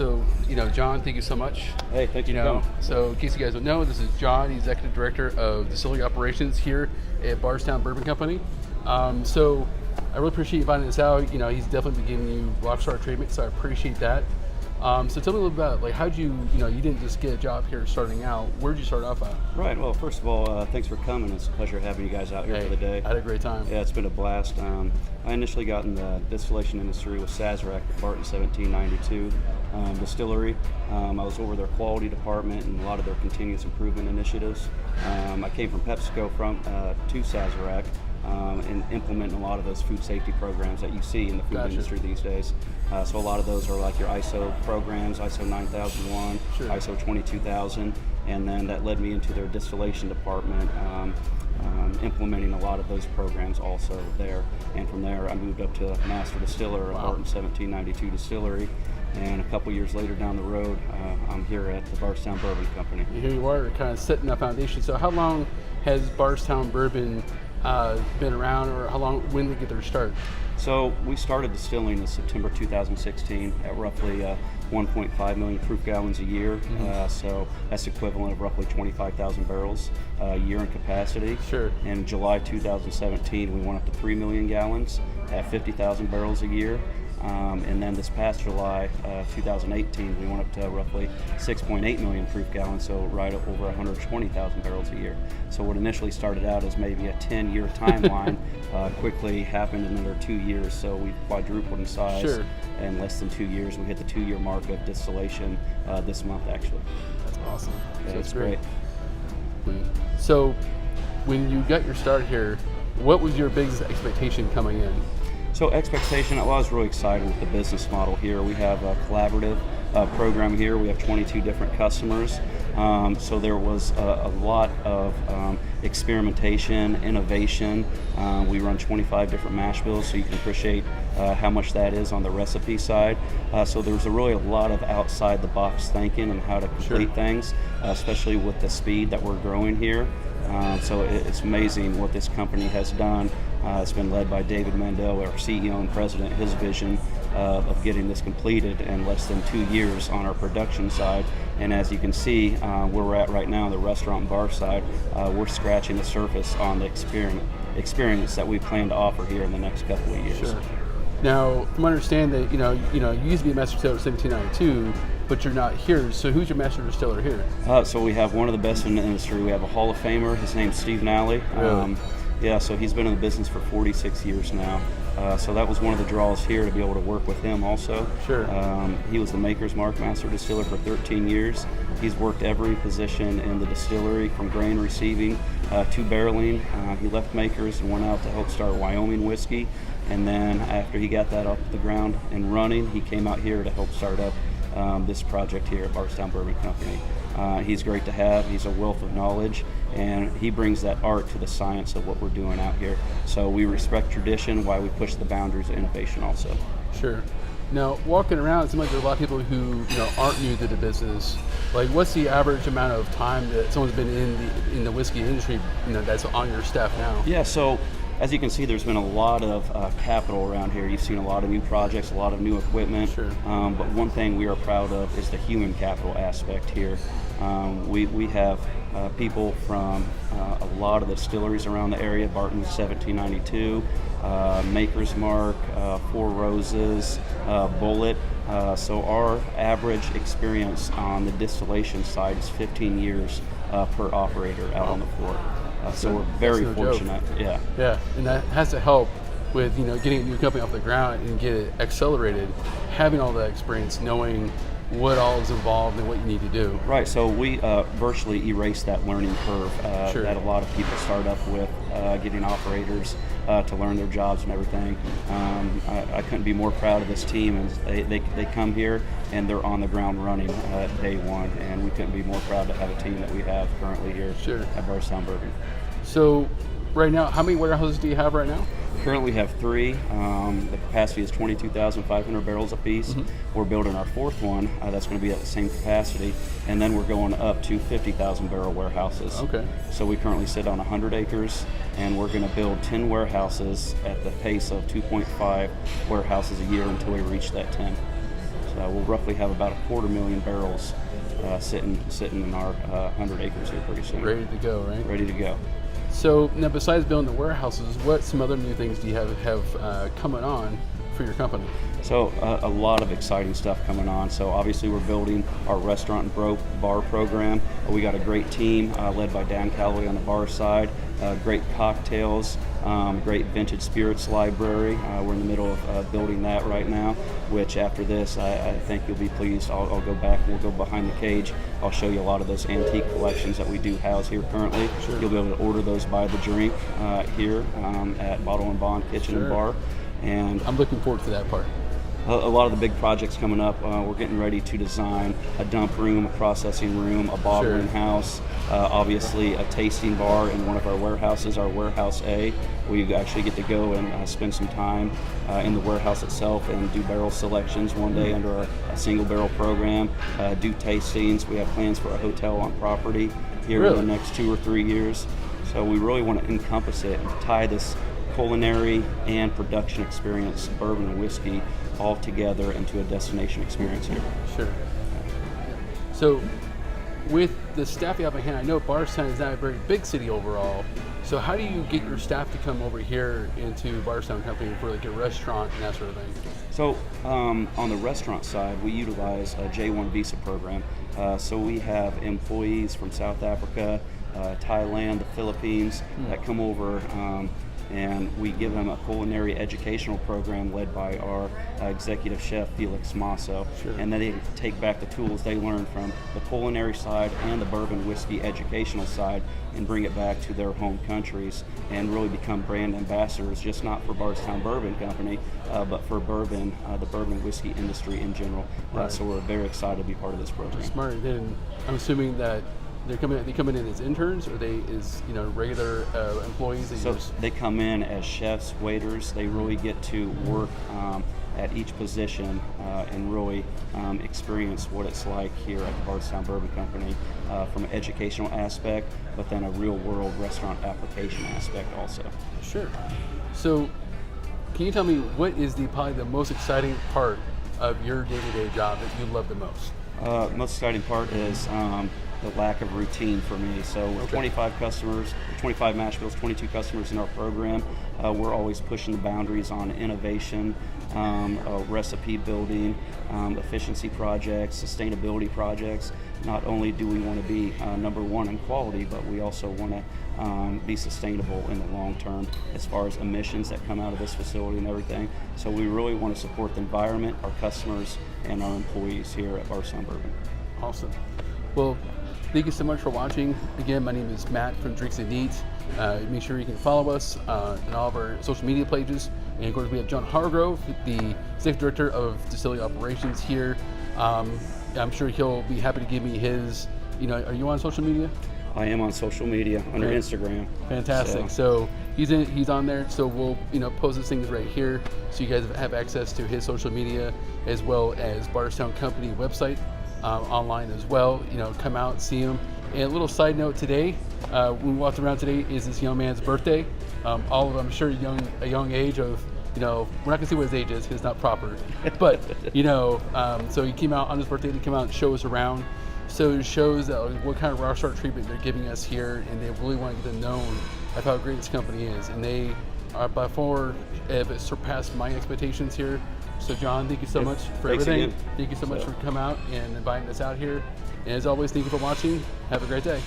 So, John, thank you so much. Hey, thank you. So, in case you guys don't know, this is John, Executive Director of Distillery Operations here at Bardstown Bourbon Company. So, I really appreciate you finding this out. He's definitely been giving you rockstar treatment, so I appreciate that. So tell me a little about, how'd you didn't just get a job here starting out. Where'd you start off at? Right. Well, first of all, thanks for coming. It's a pleasure having you guys out here for the day. I had a great time. Yeah, it's been a blast. I initially got in the distillation industry with Sazerac at Bardstown 1792 Distillery. I was over their quality department and a lot of their continuous improvement initiatives. I came from PepsiCo to Sazerac. And implementing a lot of those food safety programs that you see in the food industry these days. So a lot of those are like your ISO programs, ISO 9001, ISO 22000, and then that led me into their distillation department, implementing a lot of those programs also there. And from there I moved up to Master Distiller at Bardstown 1792 Distillery. And a couple years later down the road, I'm here at the Bardstown Bourbon Company. Here you are, kind of setting that foundation. So how long has Bardstown Bourbon been around, or when did they get their start? So we started distilling in September 2016 at roughly 1.5 million proof gallons a year. So that's equivalent of roughly 25,000 barrels a year in capacity. Sure. In July 2017, we went up to 3 million gallons at 50,000 barrels a year. And then this past July 2018, we went up to roughly 6.8 million proof gallons, so right up over 120,000 barrels a year. So what initially started out as maybe a 10-year timeline quickly happened in under 2 years. So we quadrupled in size in less than 2 years. We hit the 2-year mark of distillation this month, actually. That's awesome. Yeah, it's great. So when you got your start here, what was your biggest expectation coming in? So expectation, I was really excited with the business model here. We have a collaborative program here. We have 22 different customers. So there was a lot of experimentation, innovation. We run 25 different mash bills, so you can appreciate how much that is on the recipe side. So there's really a lot of outside the box thinking and how to complete things, especially with the speed that we're growing here. So it's amazing what this company has done. It's been led by David Mandel, our CEO and president, his vision of getting this completed in less than 2 years on our production side. And as you can see, where we're at right now, the restaurant and bar side, we're scratching the surface on the experience that we plan to offer here in the next couple of years. Sure. Now, from my understanding that you used to be a master distiller at 1792, but you're not here. So who's your master distiller here? So we have one of the best in the industry. We have a Hall of Famer. His name's Steve Nally. Really? Yeah, so he's been in the business for 46 years now. So that was one of the draws here, to be able to work with him also. Sure. He was the Maker's Mark Master Distiller for 13 years. He's worked every position in the distillery, from grain receiving to barreling. He left Maker's and went out to help start Wyoming Whiskey. And then after he got that off the ground and running, he came out here to help start up this project here at Bardstown Bourbon Company. He's great to have. He's a wealth of knowledge, and he brings that art to the science of what we're doing out here. So we respect tradition while we push the boundaries of innovation also. Sure. Now, walking around, it seems like there are a lot of people who aren't new to the business. Like, what's the average amount of time that someone's been in the whiskey industry, that's on your staff now? Yeah, so as you can see, there's been a lot of capital around here. You've seen a lot of new projects, a lot of new equipment. Sure. But one thing we are proud of is the human capital aspect here. We have people from a lot of the distilleries around the area, Barton 1792, Maker's Mark, Four Roses, Bullet. So our average experience on the distillation side is 15 years per operator out on the floor. So we're very fortunate. Yeah, and that has to help with getting a new company off the ground and get it accelerated. Having all that experience, knowing what all is involved and what you need to do. Right, so we virtually erase that learning curve that a lot of people start up with, getting operators to learn their jobs and everything. I couldn't be more proud of this team, and they come here and they're on the ground running day one, and we couldn't be more proud to have a team that we have currently here at Bardstown Bourbon. So right now, how many warehouses do you have right now? Currently have 3. The capacity is 22,500 barrels apiece. We're building our 4th one. That's going to be at the same capacity. And then we're going up to 50,000 barrel warehouses. Okay. So we currently sit on 100 acres, and we're going to build 10 warehouses at the pace of 2.5 warehouses a year until we reach that 10. So we'll roughly have about 250,000 barrels sitting in our 100 acres here pretty soon. Ready to go, right? Ready to go. So now, besides building the warehouses, what some other new things do you have coming on for your company? So a lot of exciting stuff coming on. So obviously we're building our restaurant and bar program. We got a great team led by Dan Calloway on the bar side. Great cocktails, great vintage spirits library. We're in the middle of building that right now, which after this I think you'll be pleased. I'll go back and we'll go behind the cage. I'll show you a lot of those antique collections that we do house here currently. Sure. You'll be able to order those by the drink here at Bottle and Bond Kitchen and Bar. And I'm looking forward to that part. A lot of the big projects coming up. We're getting ready to design a dump room, a processing room, a bottling house, obviously a tasting bar in one of our warehouses, our Warehouse A. We actually get to go and spend some time in the warehouse itself and do barrel selections one day under a single barrel program, do tastings. We have plans for a hotel on property here in the next 2 or 3 years. So we really want to encompass it and tie this culinary and production experience, bourbon and whiskey, all together into a destination experience here. Sure. So with the staff you have at hand, I know Bardstown is not a very big city overall, so how do you get your staff to come over here into Bardstown Company for like a restaurant and that sort of thing? So on the restaurant side, we utilize a J1 visa program. So we have employees from South Africa, Thailand, the Philippines that come over, and we give them a culinary educational program led by our executive chef, Felix Masso. Sure. And then they take back the tools they learned from the culinary side and the bourbon whiskey educational side and bring it back to their home countries and really become brand ambassadors, just not for Bardstown Bourbon Company, but for bourbon, the bourbon whiskey industry in general. Right. So we're very excited to be part of this program. Smart. Then I'm assuming that they come in as interns, or they as regular employees. So they come in as chefs, waiters. They really get to work at each position and really experience what it's like here at the Bardstown Bourbon Company from an educational aspect, but then a real world restaurant application aspect also. Sure. So can you tell me what is probably the most exciting part of your day-to-day job that you love the most? Most exciting part is the lack of routine for me. So with 25 customers, 25 mash bills, 22 customers in our program, we're always pushing the boundaries on innovation, recipe building, efficiency projects, sustainability projects. Not only do we want to be number one in quality, but we also want to be sustainable in the long term as far as emissions that come out of this facility and everything. So we really want to support the environment, our customers, and our employees here at Bardstown Bourbon. Awesome. Well, thank you so much for watching. Again, my name is Matt from Drinks and Needs. Make sure you can follow us on all of our social media pages. And of course, we have John Hargrove, the Executive Director of Distillery Operations here. I'm sure he'll be happy to give me his, are you on social media? I am on social media under Instagram. Fantastic. So he's on there. So we'll post these things right here, so you guys have access to his social media as well as Bardstown Company website online as well. Come out, see him. And a little side note today, when we walked around today, is this young man's birthday. All of them, I'm sure, a young age of. We're not gonna see what his age is because it's not proper. But so he came out on his birthday to come out and show us around. So it shows that what kind of rockstar treatment they're giving us here, and they really want to get known of how great this company is. And they are by far have surpassed my expectations here. So John, thank you so much for everything. Again. Thank you so much for coming out and inviting us out here. And as always, thank you for watching. Have a great day.